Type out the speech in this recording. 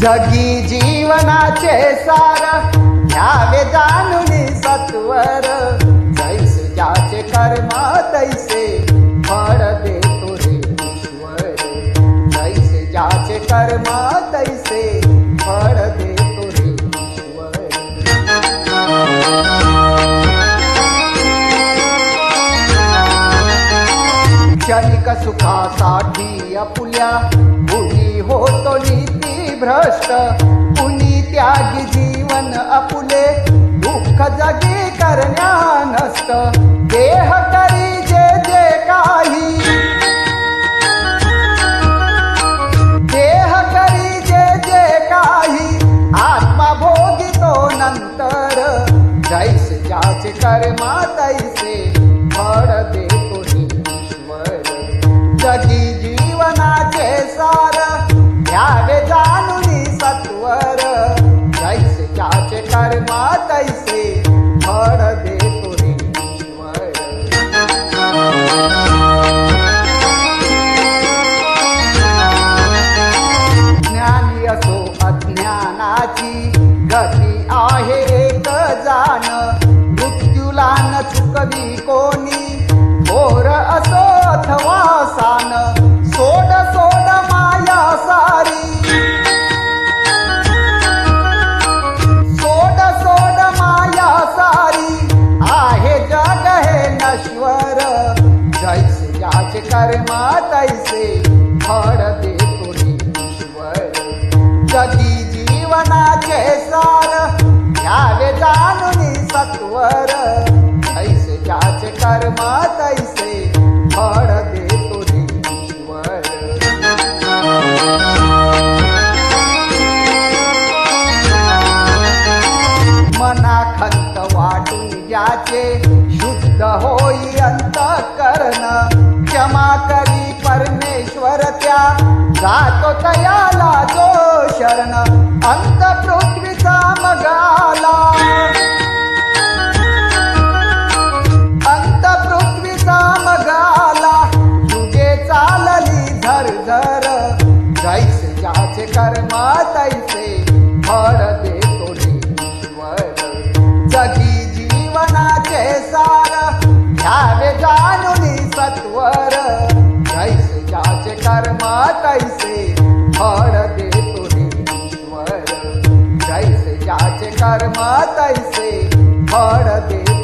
जगी जीवनाचे सार घ्यावे जाणून सत्वर, जैसे ज्याचे कर्म तैसे फळ देतो रे ईश्वर, जैसे ज्याचे कर्म तैसे फळ देतो रे ईश्वर. क्षणिक सुखासाठी आपुल्या कुणी होतो नीती भ्रष्ट, कुणी त्यागी जीवन आपुले दुःख जगी करण्या नष्ट. देह करी जे जे काही, देह करी जे जे काही, आत्मा भोगितो नंतर, जैसे ज्याचे कर्म तैसे फळ देतो रे ईश्वर. जगी जीवनाचे सार घ्यावे जाणून सत्वर, जैसे ज्याचे कर्म तैसे फळ देतो रे ईश्वर. ज्ञानी असो अज्ञानाची गती आहे एक जाण, मृत्यूला न चुकवी कोणी थोर असो अथवा सान. सोड सोड माया सारी, सोड सोड माया सारी, आहे जग हे नश्वर, जैसे ज्याचे कर्म तैसे फळ देतो रे ईश्वर. जगी जीवनाचे सार घ्यावे जाणून सत्वर, जैसे ज्याचे कर्म तैसे फळ देतो रे ईश्वर. मनाखंत वाटून ज्याचे शुद्ध होई अंतःकरण, क्षमा करी परमेश्वर त्या जातो तयाला जो शरण. अंत पृथ्वीचा मग आला, अंत पृथ्वीचा मग आला, तुझे चालली झरझर, जैसे ज्याचे कर्म तैसे फळ देतो रे ईश्वर. जगी जीवनाचे सार घ्यावे जाणून सत्वर, जैसे ज्याचे कर्म तैसे फळ देतो रे ईश्वर, जैसे ज्याचे कर्म तैसे फळ देतो.